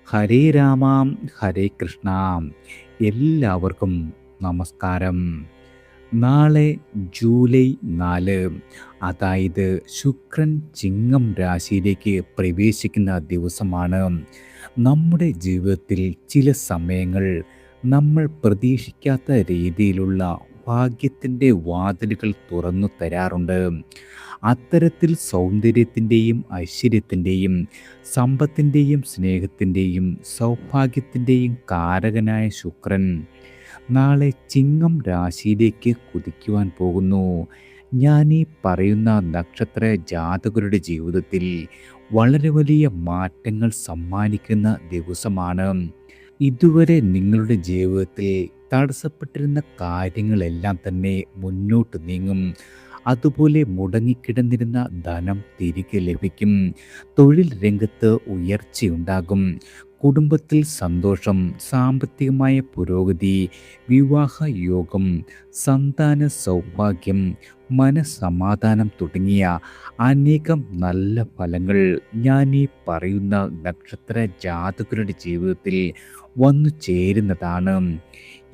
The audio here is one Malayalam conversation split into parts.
ഹരേ രാമ ഹരേ കൃഷ്ണ. എല്ലാവർക്കും നമസ്കാരം. നാളെ ജൂലൈ 4, അതായത് ശുക്രൻ ചിങ്ങം രാശിയിലേക്ക് പ്രവേശിക്കുന്ന ദിവസമാണ്. നമ്മുടെ ജീവിതത്തിൽ ചില സമയങ്ങൾ നമ്മൾ പ്രതീക്ഷിക്കാത്ത രീതിയിലുള്ള ഭാഗ്യത്തിൻ്റെ വാതിലുകൾ തുറന്നു തരാറുണ്ട്. അത്തരത്തിൽ സൗന്ദര്യത്തിൻ്റെയും ഐശ്വര്യത്തിൻ്റെയും സമ്പത്തിൻ്റെയും സ്നേഹത്തിൻ്റെയും സൗഭാഗ്യത്തിൻ്റെയും കാരകനായ ശുക്രൻ നാളെ ചിങ്ങം രാശിയിലേക്ക് കുതിക്കുവാൻ പോകുന്നു. ഞാൻ ഈ പറയുന്ന നക്ഷത്ര ജാതകരുടെ ജീവിതത്തിൽ വളരെ വലിയ മാറ്റങ്ങൾ സമ്മാനിക്കുന്ന ദിവസമാണ്. ഇതുവരെ നിങ്ങളുടെ ജീവിതത്തിൽ തടസ്സപ്പെട്ടിരുന്ന കാര്യങ്ങളെല്ലാം തന്നെ മുന്നോട്ട് നീങ്ങും. അതുപോലെ മുടങ്ങിക്കിടന്നിരുന്ന ധനം തിരികെ ലഭിക്കും. തൊഴിൽ രംഗത്ത് ഉയർച്ചയുണ്ടാകും. കുടുംബത്തിൽ സന്തോഷം, സാമ്പത്തികമായ പുരോഗതി, വിവാഹ യോഗം, സന്താന സൗഭാഗ്യം, മനസ്സമാധാനം തുടങ്ങിയ അനേകം നല്ല ഫലങ്ങൾ ഞാൻ ഈ പറയുന്ന നക്ഷത്ര ജാതകരുടെ ജീവിതത്തിൽ വന്നു ചേരുന്നതാണ്.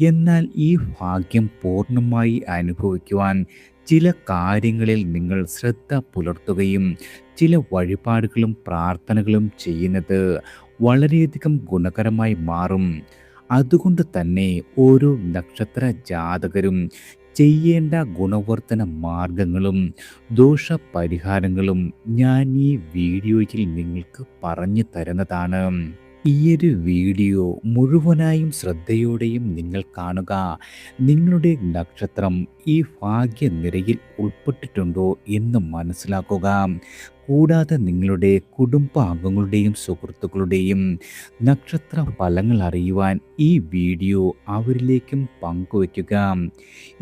എന്നാൽ ഈ ഭാഗ്യം പൂർണ്ണമായി അനുഭവിക്കുവാൻ ചില കാര്യങ്ങളിൽ നിങ്ങൾ ശ്രദ്ധ പുലർത്തുകയും ചില വഴിപാടുകളും പ്രാർത്ഥനകളും ചെയ്യുന്നത് വളരെയധികം ഗുണകരമായി മാറും. അതുകൊണ്ട് തന്നെ ഓരോ നക്ഷത്ര ജാതകരും ചെയ്യേണ്ട ഗുണവർദ്ധന മാർഗങ്ങളും ദോഷപരിഹാരങ്ങളും ഞാൻ ഈ വീഡിയോയിൽ നിങ്ങൾക്ക് പറഞ്ഞു തരുന്നതാണ്. ഈയൊരു വീഡിയോ മുഴുവനായും ശ്രദ്ധയോടെയും നിങ്ങൾ കാണുക. നിങ്ങളുടെ നക്ഷത്രം ഈ ഭാഗ്യനിരയിൽ ഉൾപ്പെട്ടിട്ടുണ്ടോ എന്ന് മനസ്സിലാക്കുക. കൂടാതെ നിങ്ങളുടെ കുടുംബാംഗങ്ങളുടെയും സുഹൃത്തുക്കളുടെയും നക്ഷത്ര ഫലങ്ങൾ അറിയുവാൻ ഈ വീഡിയോ അവരിലേക്കും പങ്കുവയ്ക്കുക.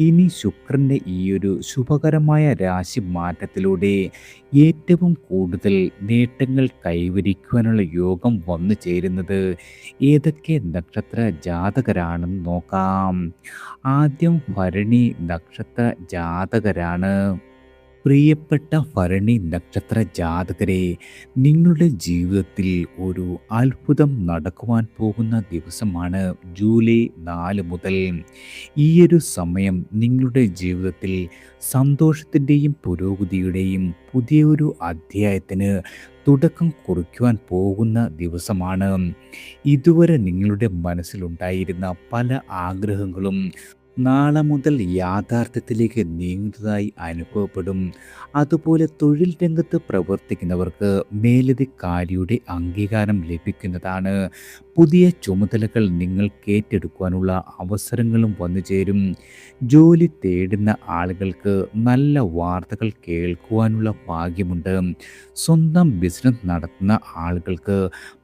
ഇനി ശുക്രൻ്റെ ഈയൊരു ശുഭകരമായ രാശി മാറ്റത്തിലൂടെ ഏറ്റവും കൂടുതൽ നേട്ടങ്ങൾ കൈവരിക്കുവാനുള്ള യോഗം വന്നു ചേരുന്നത് ഏതൊക്കെ നക്ഷത്ര ജാതകരാണെന്ന് നോക്കാം. ആദ്യം ഭരണി നക്ഷത്ര ജാതകരാണ്. പ്രിയപ്പെട്ട ഭരണി നക്ഷത്ര ജാതകരെ, നിങ്ങളുടെ ജീവിതത്തിൽ ഒരു അത്ഭുതം നടക്കുവാൻ പോകുന്ന ദിവസമാണ് ജൂലൈ 4 മുതൽ. ഈയൊരു സമയം നിങ്ങളുടെ ജീവിതത്തിൽ സന്തോഷത്തിൻ്റെയും പുരോഗതിയുടെയും പുതിയൊരു അധ്യായത്തിന് തുടക്കം കുറിക്കുവാൻ പോകുന്ന ദിവസമാണ്. ഇതുവരെ നിങ്ങളുടെ മനസ്സിലുണ്ടായിരുന്ന പല ആഗ്രഹങ്ങളും നാളെ മുതൽ യാഥാർത്ഥ്യത്തിലേക്ക് നീങ്ങുന്നതായി അനുഭവപ്പെടും. അതുപോലെ തൊഴിൽ രംഗത്ത് പ്രവർത്തിക്കുന്നവർക്ക് മേലധികാരിയുടെ അംഗീകാരം ലഭിക്കുന്നതാണ്. പുതിയ ചുമതലകൾ നിങ്ങൾക്ക് ഏറ്റെടുക്കുവാനുള്ള അവസരങ്ങളും വന്നു ചേരും. ജോലി തേടുന്ന ആളുകൾക്ക് നല്ല വാർത്തകൾ കേൾക്കുവാനുള്ള ഭാഗ്യമുണ്ട്. സ്വന്തം ബിസിനസ് നടത്തുന്ന ആളുകൾക്ക്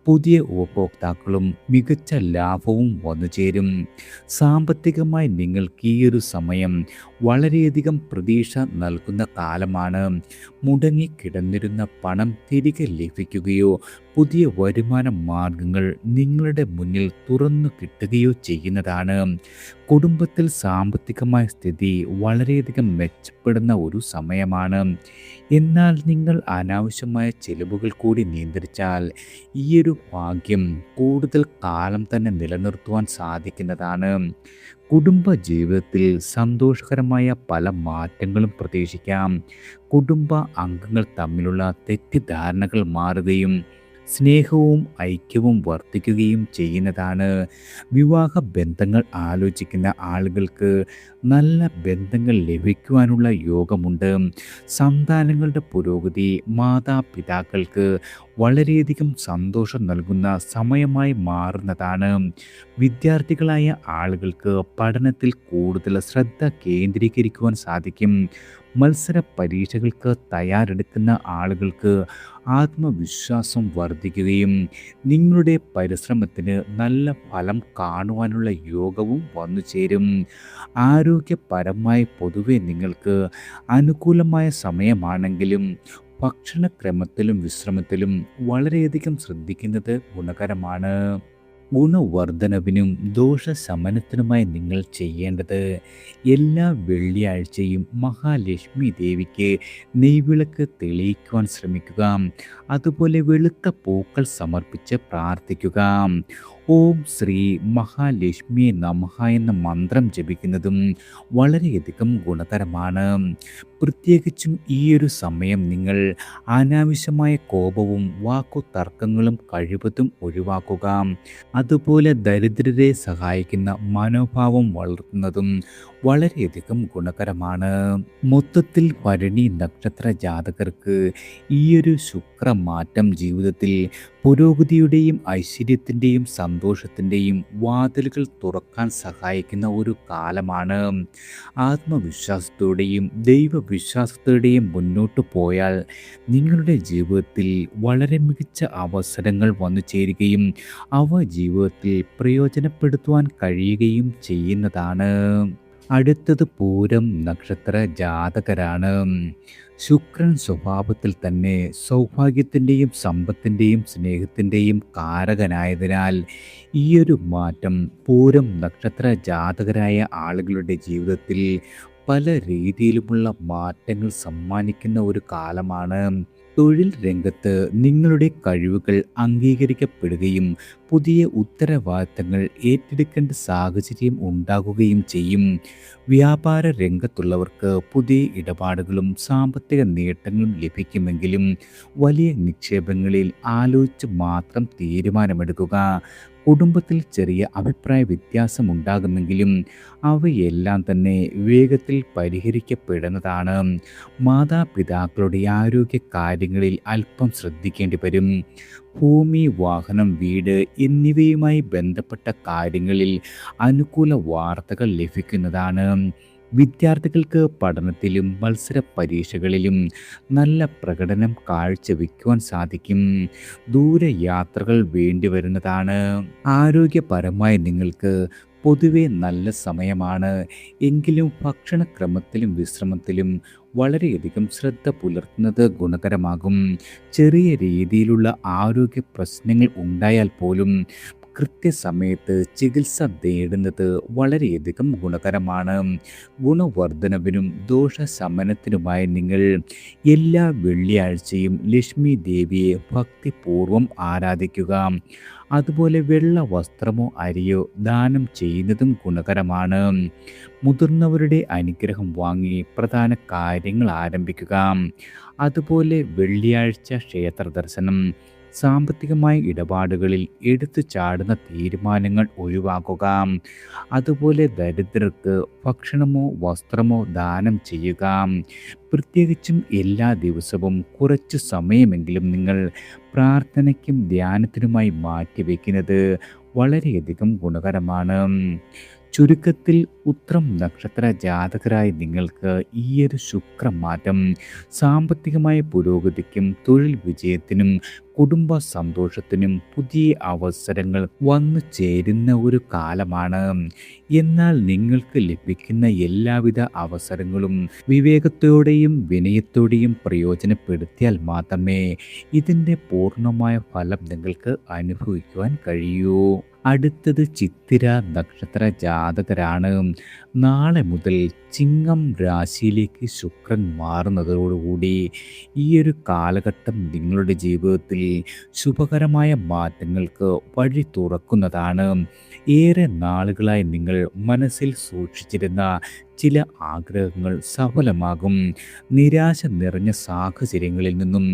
പുതിയ ഉപഭോക്താക്കളും മികച്ച ലാഭവും വന്നു ചേരും. സാമ്പത്തികമായി നിങ്ങൾക്ക് ഈ ഒരു സമയം വളരെയധികം പ്രതീക്ഷ നൽകുന്ന കാലമാണ്. മുടങ്ങിക്കിടന്നിരുന്ന പണം തിരികെ ലഭിക്കുകയോ പുതിയ വരുമാന മാർഗങ്ങൾ നിങ്ങളുടെ മുന്നിൽ തുറന്നു കിട്ടുകയോ ചെയ്യുന്നതാണ്. കുടുംബത്തിൽ സാമ്പത്തികമായ സ്ഥിതി വളരെയധികം മെച്ചപ്പെടുന്ന ഒരു സമയമാണ്. എന്നാൽ നിങ്ങൾ അനാവശ്യമായ ചെലവുകൾ കൂടി നിയന്ത്രിച്ചാൽ ഈയൊരു ഭാഗ്യം കൂടുതൽ കാലം തന്നെ നിലനിർത്തുവാൻ സാധിക്കുന്നതാണ്. കുടുംബ ജീവിതത്തിൽ സന്തോഷകരമായ പല മാറ്റങ്ങളും പ്രതീക്ഷിക്കാം. കുടുംബ അംഗങ്ങൾ തമ്മിലുള്ള തെറ്റിദ്ധാരണകൾ മാറുകയും സ്നേഹവും ഐക്യവും വർദ്ധിക്കുകയും ചെയ്യുന്നതാണ്. വിവാഹ ബന്ധങ്ങൾ ആലോചിക്കുന്ന ആളുകൾക്ക് നല്ല ബന്ധങ്ങൾ ലഭിക്കുവാനുള്ള യോഗമുണ്ട്. സന്താനങ്ങളുടെ പുരോഗതി മാതാപിതാക്കൾക്ക് വളരെയധികം സന്തോഷം നൽകുന്ന സമയമായി മാറുന്നതാണ്. വിദ്യാർത്ഥികളായ ആളുകൾക്ക് പഠനത്തിൽ കൂടുതൽ ശ്രദ്ധ കേന്ദ്രീകരിക്കുവാൻ സാധിക്കും. മത്സര പരീക്ഷകൾക്ക് തയ്യാറെടുക്കുന്ന ആളുകൾക്ക് ആത്മവിശ്വാസം വർദ്ധിക്കുകയും നിങ്ങളുടെ പരിശ്രമത്തിന് നല്ല ഫലം കാണുവാനുള്ള യോഗവും വന്നു ചേരും. ആരോഗ്യപരമായി പൊതുവെ നിങ്ങൾക്ക് അനുകൂലമായ സമയമാണെങ്കിലും ഭക്ഷണക്രമത്തിലും വിശ്രമത്തിലും വളരെയധികം ശ്രദ്ധിക്കുന്നത് ഗുണകരമാണ്. ഗുണവർദ്ധനവിനും ദോഷശമനത്തിനുമായി നിങ്ങൾ ചെയ്യേണ്ടത്, എല്ലാ വെള്ളിയാഴ്ചയും മഹാലക്ഷ്മി ദേവിക്ക് നെയ്വിളക്ക് തെളിയിക്കുവാൻ ശ്രമിക്കുക. അതുപോലെ വെളുത്ത പൂക്കൾ സമർപ്പിച്ച് പ്രാർത്ഥിക്കുക. ഓം ശ്രീ മഹാലക്ഷ്മിയെ നമഃ എന്ന മന്ത്രം ജപിക്കുന്നതും വളരെയധികം ഗുണകരമാണ്. പ്രത്യേകിച്ചും ഈ ഒരു സമയം നിങ്ങൾ അനാവശ്യമായ കോപവും വാക്കുതർക്കങ്ങളും കഴിവതും ഒഴിവാക്കുക. അതുപോലെ ദരിദ്രരെ സഹായിക്കുന്ന മനോഭാവം വളർത്തുന്നതും വളരെയധികം ഗുണകരമാണ്. മൊത്തത്തിൽ ഭരണി നക്ഷത്ര ജാതകർക്ക് ഈയൊരു ശുക്രമാറ്റം ജീവിതത്തിൽ പുരോഗതിയുടെയും ഐശ്വര്യത്തിൻ്റെയും സന്തോഷത്തിൻ്റെയും വാതിലുകൾ തുറക്കാൻ സഹായിക്കുന്ന ഒരു കാലമാണ്. ആത്മവിശ്വാസത്തോടെയും ദൈവവിശ്വാസത്തോടെയും മുന്നോട്ട് പോയാൽ നിങ്ങളുടെ ജീവിതത്തിൽ വളരെ മികച്ച അവസരങ്ങൾ വന്നു ചേരുകയും അവ ജീവിതത്തിൽ പ്രയോജനപ്പെടുത്തുവാൻ കഴിയുകയും ചെയ്യുന്നതാണ്. അടുത്തത് പൂരം നക്ഷത്ര ജാതകരാണ്. ശുക്രൻ സ്വഭാവത്തിൽ തന്നെ സൗഭാഗ്യത്തിൻ്റെയും സമ്പത്തിൻ്റെയും സ്നേഹത്തിൻ്റെയും കാരകനായതിനാൽ ഈയൊരു മാറ്റം പൂരം നക്ഷത്ര ജാതകരായ ആളുകളുടെ ജീവിതത്തിൽ പല രീതിയിലുമുള്ള മാറ്റങ്ങൾ സമ്മാനിക്കുന്ന ഒരു കാലമാണ്. തൊഴിൽ രംഗത്ത് നിങ്ങളുടെ കഴിവുകൾ അംഗീകരിക്കപ്പെടുകയും പുതിയ ഉത്തരവാദിത്തങ്ങൾ ഏറ്റെടുക്കേണ്ട സാഹചര്യം ഉണ്ടാകുകയും ചെയ്യും. വ്യാപാര രംഗത്തുള്ളവർക്ക് പുതിയ ഇടപാടുകളും സാമ്പത്തിക നേട്ടങ്ങളും ലഭിക്കുമെങ്കിലും വലിയ നിക്ഷേപങ്ങളിൽ ആലോചിച്ച് മാത്രം തീരുമാനമെടുക്കുക. കുടുംബത്തിൽ ചെറിയ അഭിപ്രായ വ്യത്യാസമുണ്ടാകുമെങ്കിലും അവയെല്ലാം തന്നെ വേഗത്തിൽ പരിഹരിക്കപ്പെടുന്നതാണ്. മാതാപിതാക്കളുടെ ആരോഗ്യ കാര്യങ്ങളിൽ അല്പം ശ്രദ്ധിക്കേണ്ടി വരും. ഭൂമി, വാഹനം, വീട് എന്നിവയുമായി ബന്ധപ്പെട്ട കാര്യങ്ങളിൽ അനുകൂല വാർത്തകൾ ലഭിക്കുന്നതാണ്. വിദ്യാർത്ഥികൾക്ക് പഠനത്തിലും മത്സര പരീക്ഷകളിലും നല്ല പ്രകടനം കാഴ്ചവെക്കുവാൻ സാധിക്കും. ദൂരയാത്രകൾ വേണ്ടി വരുന്നതാണ്. ആരോഗ്യപരമായി നിങ്ങൾക്ക് പൊതുവെ നല്ല സമയമാണ്. എങ്കിലും ഭക്ഷണക്രമത്തിലും വിശ്രമത്തിലും വളരെയധികം ശ്രദ്ധ പുലർത്തുന്നത് ഗുണകരമാകും. ചെറിയ രീതിയിലുള്ള ആരോഗ്യ പ്രശ്നങ്ങൾ ഉണ്ടായാൽ പോലും കൃത്യസമയത്ത് ചികിത്സ നേടുന്നത് വളരെയധികം ഗുണകരമാണ്. ഗുണവർദ്ധനവിനും ദോഷശമനത്തിനുമായി നിങ്ങൾ എല്ലാ വെള്ളിയാഴ്ചയും ലക്ഷ്മി ദേവിയെ ഭക്തിപൂർവം ആരാധിക്കുക. അതുപോലെ വെള്ള വസ്ത്രമോ അരിയോ ദാനം ചെയ്യുന്നതും ഗുണകരമാണ്. മുതിർന്നവരുടെ അനുഗ്രഹം വാങ്ങി പ്രധാന കാര്യങ്ങൾ ആരംഭിക്കുക. അതുപോലെ വെള്ളിയാഴ്ച ക്ഷേത്ര ദർശനം, സാമ്പത്തികമായ ഇടപാടുകളിൽ എടുത്തു ചാടുന്ന തീരുമാനങ്ങൾ ഒഴിവാക്കുക. അതുപോലെ ദരിദ്രർക്ക് ഭക്ഷണമോ വസ്ത്രമോ ദാനം ചെയ്യുക. പ്രത്യേകിച്ചും എല്ലാ ദിവസവും കുറച്ച് സമയമെങ്കിലും നിങ്ങൾ പ്രാർത്ഥനയ്ക്കും ധ്യാനത്തിനുമായി മാറ്റിവെക്കുന്നത് വളരെയധികം ഗുണകരമാണ്. ചുരുക്കത്തിൽ ഉത്രം നക്ഷത്ര ജാതകരായ നിങ്ങൾക്ക് ഈയൊരു ശുക്രമാറ്റം സാമ്പത്തികമായ പുരോഗതിക്കും തൊഴിൽ വിജയത്തിനും കുടുംബ സന്തോഷത്തിനും പുതിയ അവസരങ്ങൾ വന്നു ചേരുന്ന ഒരു കാലമാണ്. എന്നാൽ നിങ്ങൾക്ക് ലഭിക്കുന്ന എല്ലാവിധ അവസരങ്ങളും വിവേകത്തോടെയും വിനയത്തോടെയും പ്രയോജനപ്പെടുത്തിയാൽ മാത്രമേ ഇതിൻ്റെ പൂർണ്ണമായ ഫലം നിങ്ങൾക്ക് അനുഭവിക്കുവാൻ കഴിയൂ. അടുത്തത് ചിത്തിര നക്ഷത്ര ജാതകരാണ്. നാളെ മുതൽ ചിങ്ങം രാശിയിലേക്ക് ശുക്രൻ മാറുന്നതോടുകൂടി ഈയൊരു കാലഘട്ടം നിങ്ങളുടെ ജീവിതത്തിൽ ശുഭകരമായ മാറ്റങ്ങൾക്ക് വഴി തുറക്കുന്നതാണ്. ഏറെ നാളുകളായി നിങ്ങൾ മനസ്സിൽ സൂക്ഷിച്ചിരുന്ന ചില ആഗ്രഹങ്ങൾ സഫലമാകും. നിരാശ നിറഞ്ഞ സാഹചര്യങ്ങളിൽ നിന്നും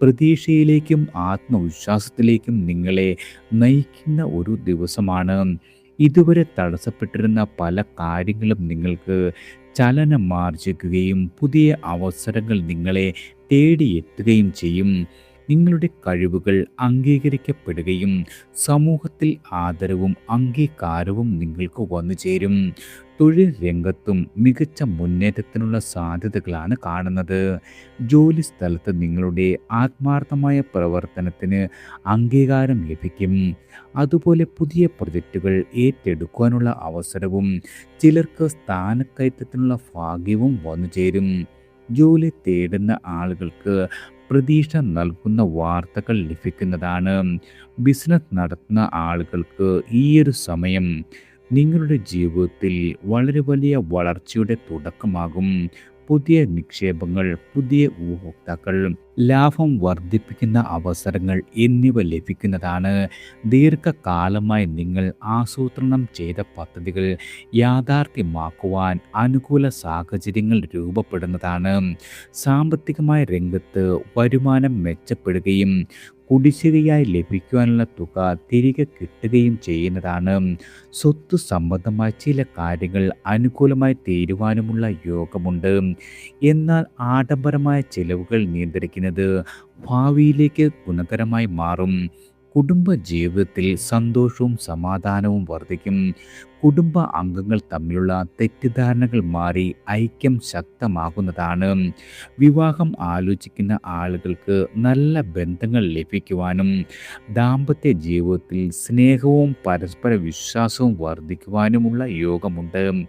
പ്രതീക്ഷയിലേക്കും ആത്മവിശ്വാസത്തിലേക്കും നിങ്ങളെ നയിക്കുന്ന ഒരു ദിവസമാണ്. ഇതുവരെ തടസ്സപ്പെട്ടിരുന്ന പല കാര്യങ്ങളും നിങ്ങൾക്ക് ചലനമാർജിക്കുകയും പുതിയ അവസരങ്ങൾ നിങ്ങളെ തേടിയെത്തുകയും ചെയ്യും. നിങ്ങളുടെ കഴിവുകൾ അംഗീകരിക്കപ്പെടുകയും സമൂഹത്തിൽ ആദരവും അംഗീകാരവും നിങ്ങൾക്ക് വന്നു ചേരും. തൊഴിൽ രംഗത്തും മികച്ച മുന്നേറ്റത്തിനുള്ള സാധ്യതകളാണ് കാണുന്നത്. ജോലി സ്ഥലത്ത് നിങ്ങളുടെ ആത്മാർത്ഥമായ പ്രവർത്തനത്തിന് അംഗീകാരം ലഭിക്കും. അതുപോലെ പുതിയ പ്രൊജക്റ്റുകൾ ഏറ്റെടുക്കാനുള്ള അവസരവും ചിലർക്ക് സ്ഥാനക്കയറ്റത്തിനുള്ള ഭാഗ്യവും വന്നു ചേരും. ജോലി തേടുന്ന ആളുകൾക്ക് പ്രതീക്ഷ നൽകുന്ന വാർത്തകൾ ലഭിക്കുന്നതാണ്. ബിസിനസ് നടത്തുന്ന ആളുകൾക്ക് ഈയൊരു സമയം നിങ്ങളുടെ ജീവിതത്തിൽ വളരെ വലിയ വളർച്ചയുടെ തുടക്കമാകും. പുതിയ നിക്ഷേപങ്ങൾ, പുതിയ ഉപഭോക്താക്കൾ, ലാഭം വർദ്ധിപ്പിക്കുന്ന അവസരങ്ങൾ എന്നിവ ലഭിക്കുന്നതാണ്. ദീർഘകാലമായി നിങ്ങൾ ആസൂത്രണം ചെയ്ത പദ്ധതികൾ യാഥാർത്ഥ്യമാക്കുവാൻ അനുകൂല സാഹചര്യങ്ങൾ രൂപപ്പെടുന്നതാണ്. സാമ്പത്തികമായ രംഗത്ത് വരുമാനം മെച്ചപ്പെടുകയും കുടിശ്ശികയായി ലഭിക്കുവാനുള്ള തുക തിരികെ കിട്ടുകയും ചെയ്യുന്നതാണ്. സ്വത്ത് സംബന്ധമായ ചില കാര്യങ്ങൾ അനുകൂലമായി തീരുവാനുമുള്ള യോഗമുണ്ട്. എന്നാൽ ആഡംബരമായ ചിലവുകൾ നിയന്ത്രിക്കുന്നത് ഭാവിയിലേക്ക് ഗുണകരമായി മാറും. കുടുംബ ജീവിതത്തിൽ സന്തോഷവും സമാധാനവും വർദ്ധിക്കും. കുടുംബ അംഗങ്ങൾ തമ്മിലുള്ള തെറ്റിദ്ധാരണകൾ മാറി ഐക്യം ശക്തമാകുന്നതാണ്. വിവാഹം ആലോചിക്കുന്ന ആളുകൾക്ക് നല്ല ബന്ധങ്ങൾ ലഭിക്കുവാനും ദാമ്പത്യ ജീവിതത്തിൽ സ്നേഹവും പരസ്പര വിശ്വാസവും വർദ്ധിക്കുവാനുമുള്ള യോഗമുണ്ട്.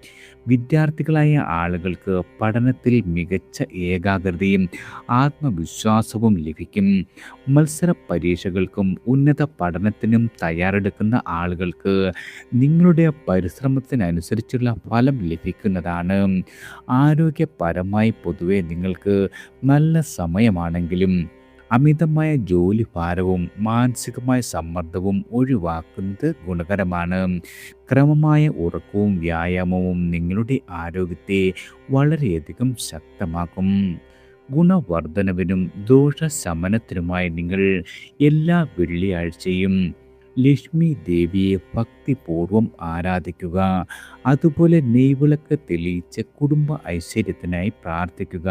വിദ്യാർത്ഥികളായ ആളുകൾക്ക് പഠനത്തിൽ മികച്ച ഏകാഗ്രതയും ആത്മവിശ്വാസവും ലഭിക്കും. മത്സര പരീക്ഷകൾക്കും ഉന്നത പഠനത്തിനും തയ്യാറെടുക്കുന്ന ആളുകൾക്ക് നിങ്ങളുടെ പരിശ്രമത്തിനനുസരിച്ചുള്ള ഫലം ലഭിക്കുന്നതാണ്. ആരോഗ്യപരമായി പൊതുവെ നിങ്ങൾക്ക് നല്ല സമയമാണെങ്കിലും അമിതമായ ജോലിഭാരവും മാനസികമായ സമ്മർദ്ദവും ഒഴിവാക്കുന്നത് ഗുണകരമാണ്. ക്രമമായ ഉറക്കവും വ്യായാമവും നിങ്ങളുടെ ആരോഗ്യത്തെ വളരെയധികം ശക്തമാക്കും. ഗുണവർദ്ധനവിനും ദോഷശമനത്തിനുമായി നിങ്ങൾ എല്ലാ വെള്ളിയാഴ്ചയും ലക്ഷ്മി ദേവിയെ ഭക്തിപൂർവം ആരാധിക്കുക. അതുപോലെ നെയ്വിളക്ക് തെളിയിച്ച് കുടുംബ ഐശ്വര്യത്തിനായി പ്രാർത്ഥിക്കുക.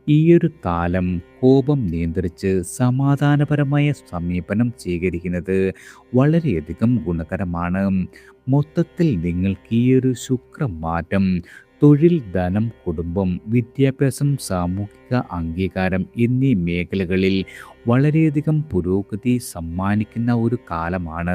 ഈയൊരു കാലം കോപം നിയന്ത്രിച്ച് സമാധാനപരമായ സമീപനം സ്വീകരിക്കുന്നത് വളരെയധികം ഗുണകരമാണ്. മൊത്തത്തിൽ നിങ്ങൾക്ക് ഈയൊരു ശുക്രമാറ്റം തൊഴിൽ, ധനം, കുടുംബം, വിദ്യാഭ്യാസം, സാമൂഹിക അംഗീകാരം എന്നീ മേഖലകളിൽ വളരെയധികം പുരോഗതി സമ്മാനിക്കുന്ന ഒരു കാലമാണ്.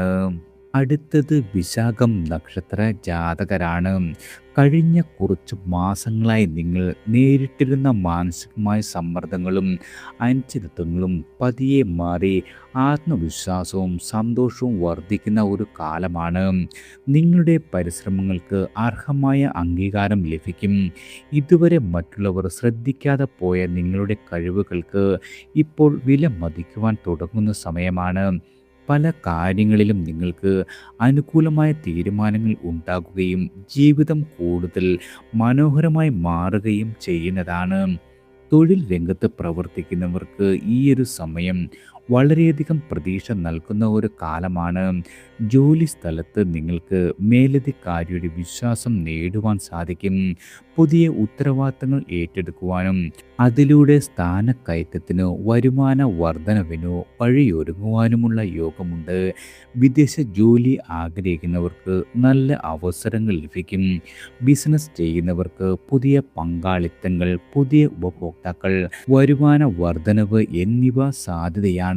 അടുത്തത് വിശാഖം നക്ഷത്ര ജാതകരാണ്. കഴിഞ്ഞ കുറച്ച് മാസങ്ങളായി നിങ്ങൾ നേരിട്ടിരുന്ന മാനസികമായ സമ്മർദ്ദങ്ങളും അനിശ്ചിതത്വങ്ങളും പതിയെ മാറി ആത്മവിശ്വാസവും സന്തോഷവും വർദ്ധിക്കുന്ന ഒരു കാലമാണ്. നിങ്ങളുടെ പരിശ്രമങ്ങൾക്ക് അർഹമായ അംഗീകാരം ലഭിക്കും. ഇതുവരെ മറ്റുള്ളവർ ശ്രദ്ധിക്കാതെ പോയ നിങ്ങളുടെ കഴിവുകൾക്ക് ഇപ്പോൾ വില മതിക്കുവാൻ തുടങ്ങുന്ന സമയമാണ്. പല കാര്യങ്ങളിലും നിങ്ങൾക്ക് അനുകൂലമായ തീരുമാനങ്ങൾ ഉണ്ടാകുകയും ജീവിതം കൂടുതൽ മനോഹരമായി മാറുകയും ചെയ്യുന്നതാണ്. തൊഴിൽ രംഗത്ത് പ്രവർത്തിക്കുന്നവർക്ക് ഈയൊരു സമയം വളരെയധികം പ്രതീക്ഷ നൽകുന്ന ഒരു കാലമാണ്. ജോലി സ്ഥലത്ത് നിങ്ങൾക്ക് മേലധികാരിയുടെ വിശ്വാസം നേടുവാൻ സാധിക്കും. പുതിയ ഉത്തരവാദിത്തങ്ങൾ ഏറ്റെടുക്കുവാനും അതിലൂടെ സ്ഥാനക്കയറ്റത്തിനോ വരുമാന വർധനവിനോ വഴിയൊരുങ്ങുവാനുമുള്ള യോഗമുണ്ട്. വിദേശ ജോലി ആഗ്രഹിക്കുന്നവർക്ക് നല്ല അവസരങ്ങൾ ലഭിക്കും. ബിസിനസ് ചെയ്യുന്നവർക്ക് പുതിയ പങ്കാളിത്തങ്ങൾ, പുതിയ ഉപഭോക്താക്കൾ, വരുമാന വർധനവ് എന്നിവ സാധ്യതയാണ്.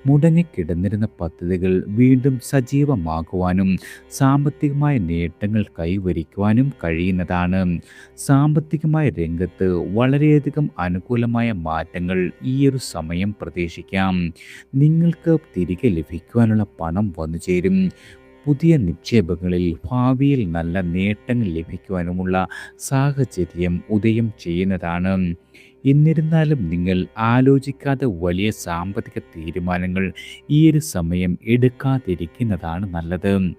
മുടങ്ങിക്കിടന്നിരുന്ന പദ്ധതികൾ വീണ്ടും സജീവമാക്കുവാനും സാമ്പത്തികമായ നേട്ടങ്ങൾ കൈവരിക്കുവാനും കഴിയുന്നതാണ്. സാമ്പത്തികമായ രംഗത്ത് വളരെയധികം അനുകൂലമായ മാറ്റങ്ങൾ ഈയൊരു സമയം പ്രതീക്ഷിക്കാം. നിങ്ങൾക്ക് തിരികെ ലഭിക്കുവാനുള്ള പണം വന്നു ചേരും. പുതിയ നിക്ഷേപങ്ങളിൽ ഭാവിയിൽ നല്ല നേട്ടങ്ങൾ ലഭിക്കുവാനുമുള്ള സാഹചര്യം ഉദയം ചെയ്യുന്നതാണ്. എന്നിരുന്നാലും നിങ്ങൾ ആലോചിക്കാതെ വലിയ സാമ്പത്തിക തീരുമാനങ്ങൾ ഈയൊരു സമയം എടുക്കാതിരിക്കുന്നതാണ് നല്ലത്.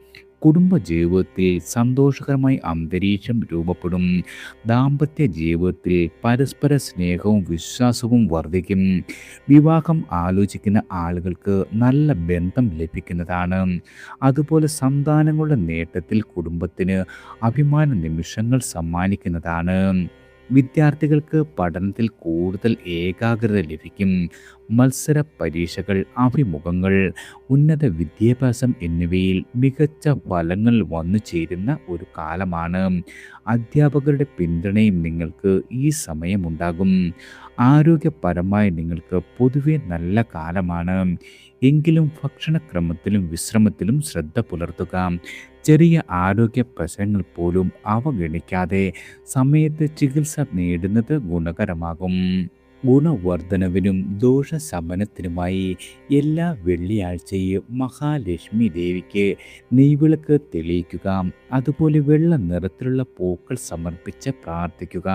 കുടുംബ ജീവിതത്തിൽ സന്തോഷകരമായ അന്തരീക്ഷം രൂപപ്പെടും. ദാമ്പത്യ ജീവിതത്തിൽ പരസ്പര സ്നേഹവും വിശ്വാസവും വർദ്ധിക്കും. വിവാഹം ആലോചിക്കുന്ന ആളുകൾക്ക് നല്ല ബന്ധം ലഭിക്കുന്നതാണ്. അതുപോലെ സന്താനങ്ങളുടെ നേട്ടത്തിൽ കുടുംബത്തിന് അഭിമാന നിമിഷങ്ങൾ സമ്മാനിക്കുന്നതാണ്. വിദ്യാർത്ഥികൾക്ക് പഠനത്തിൽ കൂടുതൽ ഏകാഗ്രത ലഭിക്കും. മത്സര പരീക്ഷകൾ, അഭിമുഖങ്ങൾ, ഉന്നത വിദ്യാഭ്യാസം എന്നിവയിൽ മികച്ച ഫലങ്ങൾ വന്നു ചേരുന്ന ഒരു കാലമാണ്. അധ്യാപകരുടെ പിന്തുണയും നിങ്ങൾക്ക് ഈ സമയമുണ്ടാകും. ആരോഗ്യപരമായി നിങ്ങൾക്ക് പൊതുവെ നല്ല കാലമാണ്. എങ്കിലും ഭക്ഷണക്രമത്തിലും വിശ്രമത്തിലും ശ്രദ്ധ പുലർത്തുക. ചെറിയ ആരോഗ്യ പ്രശ്നങ്ങൾ പോലും അവഗണിക്കാതെ സമയത്ത് ചികിത്സ നേടുന്നത് ഗുണകരമാകും. ഗുണവർദ്ധനവിനും ദോഷശമനത്തിനുമായി എല്ലാ വെള്ളിയാഴ്ചയും മഹാലക്ഷ്മി ദേവിക്ക് നെയ്വിളക്ക് തെളിയിക്കുക. അതുപോലെ വെള്ള നിറത്തിലുള്ള പൂക്കൾ സമർപ്പിച്ച് പ്രാർത്ഥിക്കുക.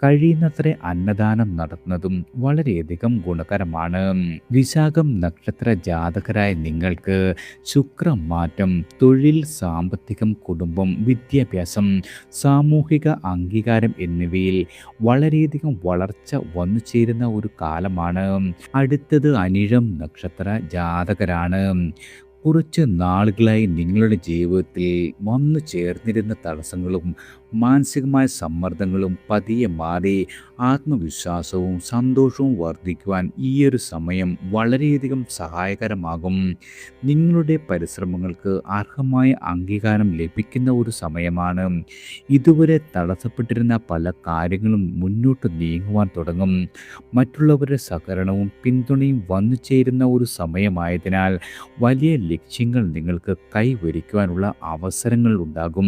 കഴിയുന്നത്ര അന്നദാനം നടത്തുന്നതും വളരെയധികം ഗുണകരമാണ്. വിശാഖം നക്ഷത്ര ജാതകരായ നിങ്ങൾക്ക് ശുക്രമാറ്റം തൊഴിൽ, സാമ്പത്തികം, കുടുംബം, വിദ്യാഭ്യാസം, സാമൂഹിക അംഗീകാരം എന്നിവയിൽ വളരെയധികം വളർച്ച വന്നു ചേരുന്ന ഒരു കാലമാണ്. അടുത്തത് അനിഴം നക്ഷത്ര ജാതകരാണ്. കുറച്ച് നാളുകളായി നിങ്ങളുടെ ജീവിതത്തിൽ വന്നു ചേർന്നിരുന്ന തടസ്സങ്ങളും മാനസികമായ സമ്മർദ്ദങ്ങളും പതിയെ മാറി ആത്മവിശ്വാസവും സന്തോഷവും വർദ്ധിക്കുവാൻ ഈ ഒരു സമയം വളരെയധികം സഹായകരമാകും. നിങ്ങളുടെ പരിശ്രമങ്ങൾക്ക് അർഹമായ അംഗീകാരം ലഭിക്കുന്ന ഒരു സമയമാണ്. ഇതുവരെ തടസ്സപ്പെട്ടിരുന്ന പല കാര്യങ്ങളും മുന്നോട്ട് നീങ്ങുവാൻ തുടങ്ങും. മറ്റുള്ളവരുടെ സഹകരണവും പിന്തുണയും വന്നു ചേരുന്ന ഒരു സമയമായതിനാൽ വലിയ ലക്ഷ്യങ്ങൾ നിങ്ങൾക്ക് കൈവരിക്കുവാനുള്ള അവസരങ്ങൾ ഉണ്ടാകും.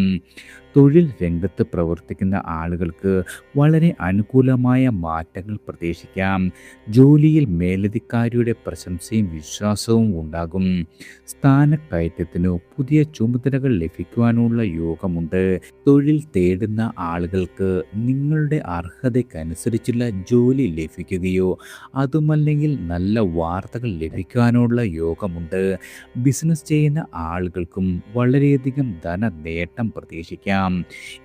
തൊഴിൽ രംഗത്ത് പ്രവർത്തിക്കുന്ന ആളുകൾക്ക് വളരെ അനുകൂലമായ മാറ്റങ്ങൾ പ്രതീക്ഷിക്കാം. ജോലിയിൽ മേലധികാരിയുടെ പ്രശംസയും വിശ്വാസവും ഉണ്ടാകും. സ്ഥാനക്കയറ്റത്തിനു പുതിയ ചുമതലകൾ ലഭിക്കുവാനുള്ള യോഗമുണ്ട്. തൊഴിൽ തേടുന്ന ആളുകൾക്ക് നിങ്ങളുടെ അർഹതയ്ക്കനുസരിച്ചുള്ള ജോലി ലഭിക്കുകയോ അതുമല്ലെങ്കിൽ നല്ല വാർത്തകൾ ലഭിക്കുവാനുള്ള യോഗമുണ്ട്. ബിസിനസ് ചെയ്യുന്ന ആളുകൾക്കും വളരെയധികം ധനനേട്ടം പ്രതീക്ഷിക്കാം.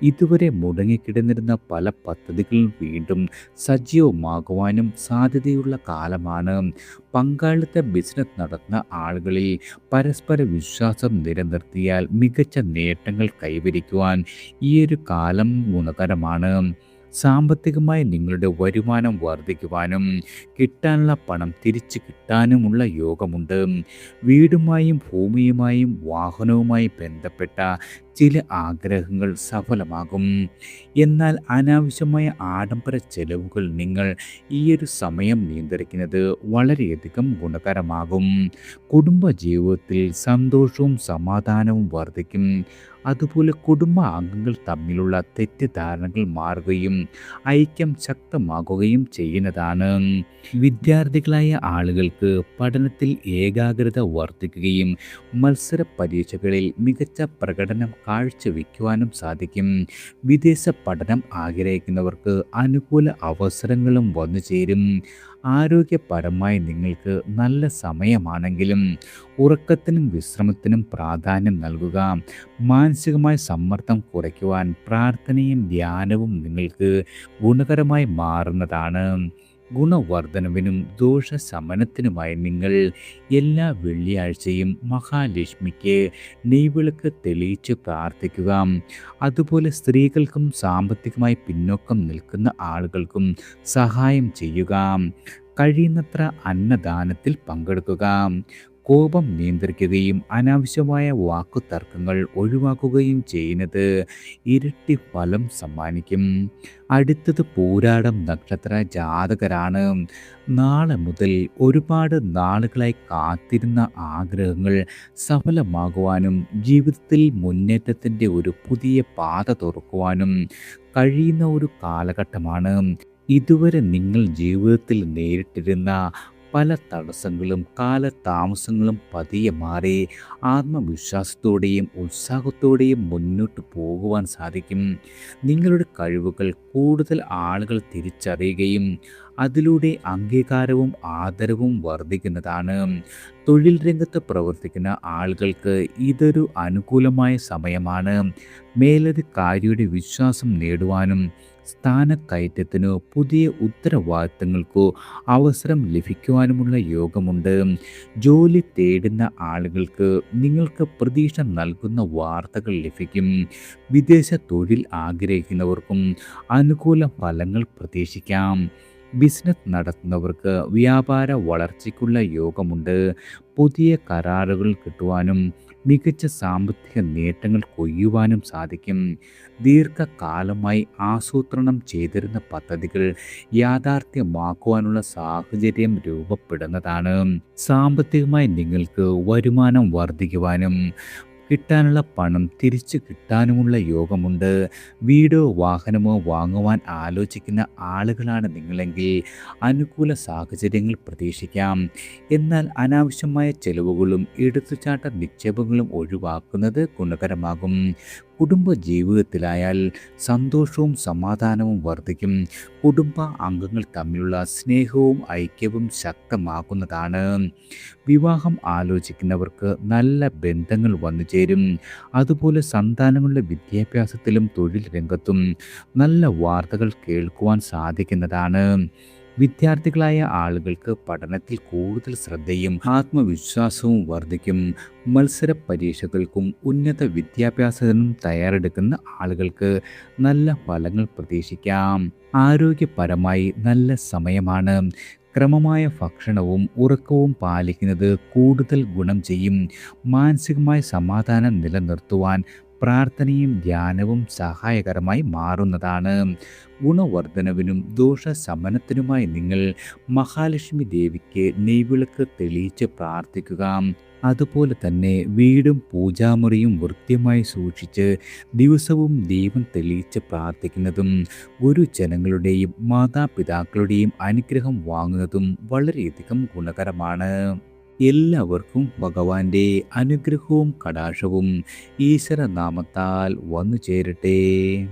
ഇതുവരെ മുടങ്ങിക്കിടന്നിരുന്ന പല പദ്ധതികളും വീണ്ടും സജീവമാകുവാനും സാധ്യതയുള്ള കാലമാണ്. പങ്കാളിത്ത ബിസിനസ് നടത്തുന്ന ആളുകളിൽ പരസ്പര വിശ്വാസം നിലനിർത്തിയാൽ മികച്ച നേട്ടങ്ങൾ കൈവരിക്കുവാൻ ഈ ഒരു കാലം ഗുണകരമാണ്. സാമ്പത്തികമായി നിങ്ങളുടെ വരുമാനം വർദ്ധിക്കുവാനും കിട്ടാനുള്ള പണം തിരിച്ചു കിട്ടാനുമുള്ള യോഗമുണ്ട്. വീടുമായും ഭൂമിയുമായും വാഹനവുമായി ബന്ധപ്പെട്ട ചില ആഗ്രഹങ്ങൾ സഫലമാകും. എന്നാൽ അനാവശ്യമായ ആഡംബര ചെലവുകൾ നിങ്ങൾ ഈ ഒരു സമയം നിയന്ത്രിക്കുന്നത് വളരെയധികം ഗുണകരമാകും. കുടുംബജീവിതത്തിൽ സന്തോഷവും സമാധാനവും വർദ്ധിക്കും. അതുപോലെ കുടുംബ അംഗങ്ങൾ തമ്മിലുള്ള തെറ്റിദ്ധാരണകൾ മാറുകയും ഐക്യം ശക്തമാക്കുകയും ചെയ്യുന്നതാണ്. വിദ്യാർത്ഥികളായ ആളുകൾക്ക് പഠനത്തിൽ ഏകാഗ്രത വർദ്ധിക്കുകയും മത്സര പരീക്ഷകളിൽ മികച്ച പ്രകടനം കാഴ്ചവെക്കുവാനും സാധിക്കും. വിദേശ പഠനം ആഗ്രഹിക്കുന്നവർക്ക് അനുകൂല അവസരങ്ങളും വന്നു ചേരും. ആരോഗ്യപരമായി നിങ്ങൾക്ക് നല്ല സമയമാണെങ്കിലും ഉറക്കത്തിനും വിശ്രമത്തിനും പ്രാധാന്യം നൽകുക. മാനസികമായ സമ്മർദ്ദം കുറയ്ക്കുവാൻ പ്രാർത്ഥനയും ധ്യാനവും നിങ്ങൾക്ക് ഗുണകരമായി മാറുന്നതാണ്. ഗുണവർദ്ധനവിനും ദോഷശമനത്തിനുമായി നിങ്ങൾ എല്ലാ വെള്ളിയാഴ്ചയും മഹാലക്ഷ്മിക്ക് നെയ്വിളക്ക് തെളിയിച്ച് പ്രാർത്ഥിക്കുക. അതുപോലെ സ്ത്രീകൾക്കും സാമ്പത്തികമായി പിന്നോക്കം നിൽക്കുന്ന ആളുകൾക്കും സഹായം ചെയ്യുക. കഴിയുന്നത്ര അന്നദാനത്തിൽ പങ്കെടുക്കുക. കോപം നിയന്ത്രിക്കുകയും അനാവശ്യമായ വാക്കുതർക്കങ്ങൾ ഒഴിവാക്കുകയും ചെയ്യുന്നത് ഇരട്ടി ഫലം സമ്മാനിക്കും. അടുത്തത് പൂരാടം നക്ഷത്ര ജാതകരാണ്. നാളെ മുതൽ ഒരുപാട് നാളുകളായി കാത്തിരുന്ന ആഗ്രഹങ്ങൾ സഫലമാകുവാനും ജീവിതത്തിൽ മുന്നേറ്റത്തിൻ്റെ ഒരു പുതിയ പാത തുറക്കുവാനും കഴിയുന്ന ഒരു കാലഘട്ടമാണ്. ഇതുവരെ നിങ്ങൾ ജീവിതത്തിൽ നേരിട്ടിരുന്ന പല തടസ്സങ്ങളും കാലതാമസങ്ങളും പതിയെ മാറി ആത്മവിശ്വാസത്തോടെയും ഉത്സാഹത്തോടെയും മുന്നോട്ട് പോകുവാൻ സാധിക്കും. നിങ്ങളുടെ കഴിവുകൾ കൂടുതൽ ആളുകൾ തിരിച്ചറിയുകയും അതിലൂടെ അംഗീകാരവും ആദരവും വർദ്ധിക്കുന്നതാണ്. തൊഴിൽ രംഗത്ത് പ്രവർത്തിക്കുന്ന ആളുകൾക്ക് ഇതൊരു അനുകൂലമായ സമയമാണ്. മേലധികാരിയുടെ വിശ്വാസം നേടുവാനും സ്ഥാനക്കയറ്റത്തിനോ പുതിയ ഉത്തരവാദിത്തങ്ങൾക്കോ അവസരം ലഭിക്കുവാനുമുള്ള യോഗമുണ്ട്. ജോലി തേടുന്ന ആളുകൾക്ക് നിങ്ങൾക്ക് പ്രതീക്ഷ നൽകുന്ന വാർത്തകൾ ലഭിക്കും. വിദേശ തൊഴിൽ ആഗ്രഹിക്കുന്നവർക്കും അനുകൂല ഫലങ്ങൾ പ്രതീക്ഷിക്കാം. ബിസിനസ് നടത്തുന്നവർക്ക് വ്യാപാര വളർച്ചയ്ക്കുള്ള യോഗമുണ്ട്. പുതിയ കരാറുകൾ കിട്ടുവാനും മികച്ച സാമ്പത്തിക നേട്ടങ്ങൾ കൊയ്യുവാനും സാധിക്കും. ദീർഘകാലമായി ആസൂത്രണം ചെയ്തിരുന്ന പദ്ധതികൾ യാഥാർത്ഥ്യമാക്കുവാനുള്ള സാഹചര്യം രൂപപ്പെടുന്നതാണ്. സാമ്പത്തികമായി നിങ്ങൾക്ക് വരുമാനം വർദ്ധിക്കുവാനും കിട്ടാനുള്ള പണം തിരിച്ചു കിട്ടാനുമുള്ള യോഗമുണ്ട്. വീടോ വാഹനമോ വാങ്ങുവാൻ ആലോചിക്കുന്ന ആളുകളാണ് നിങ്ങളെങ്കിൽ അനുകൂല സാഹചര്യങ്ങൾ പ്രതീക്ഷിക്കാം. എന്നാൽ അനാവശ്യമായ ചെലവുകളും എടുത്തുചാട്ട നിക്ഷേപങ്ങളും ഒഴിവാക്കുന്നത് ഗുണകരമാകും. കുടുംബ ജീവിതത്തിലായാൽ സന്തോഷവും സമാധാനവും വർദ്ധിക്കും. കുടുംബ അംഗങ്ങൾ തമ്മിലുള്ള സ്നേഹവും ഐക്യവും ശക്തമാക്കുന്നതാണ്. വിവാഹം ആലോചിക്കുന്നവർക്ക് നല്ല ബന്ധങ്ങൾ വന്നു ചേരും. അതുപോലെ സന്താനങ്ങളുടെ വിദ്യാഭ്യാസത്തിലും തൊഴിൽ രംഗത്തും നല്ല വാർത്തകൾ കേൾക്കുവാൻ സാധിക്കുന്നതാണ്. വിദ്യാർത്ഥികളായ ആളുകൾക്ക് പഠനത്തിൽ കൂടുതൽ ശ്രദ്ധയും ആത്മവിശ്വാസവും വർദ്ധിക്കും. മത്സര പരീക്ഷകൾക്കും ഉന്നത വിദ്യാഭ്യാസത്തിനും തയ്യാറെടുക്കുന്ന ആളുകൾക്ക് നല്ല ഫലങ്ങൾ പ്രതീക്ഷിക്കാം. ആരോഗ്യപരമായി നല്ല സമയമാണ്. ക്രമമായ ഭക്ഷണവും ഉറക്കവും പാലിക്കുന്നത് കൂടുതൽ ഗുണം ചെയ്യും. മാനസികമായ സമാധാനം നിലനിർത്തുവാൻ പ്രാർത്ഥനയും ധ്യാനവും സഹായകരമായി മാറുന്നതാണ്. ഗുണവർദ്ധനവിനും ദോഷശമനത്തിനുമായി നിങ്ങൾ മഹാലക്ഷ്മി ദേവിക്ക് നെയ്വിളക്ക് തെളിയിച്ച് പ്രാർത്ഥിക്കുക. അതുപോലെ തന്നെ വീടും പൂജാമുറിയും വൃത്തിയായി സൂക്ഷിച്ച് ദിവസവും ദീപം തെളിയിച്ച് പ്രാർത്ഥിക്കുന്നതും ഗുരുജനങ്ങളുടെയും മാതാപിതാക്കളുടെയും അനുഗ്രഹം വാങ്ങുന്നതും വളരെയധികം ഗുണകരമാണ്. എല്ലാവർക്കും ഭഗവാന്റെ അനുഗ്രഹവും കടാക്ഷവും ഈശ്വരനാമത്താൽ വന്നു ചേരട്ടെ.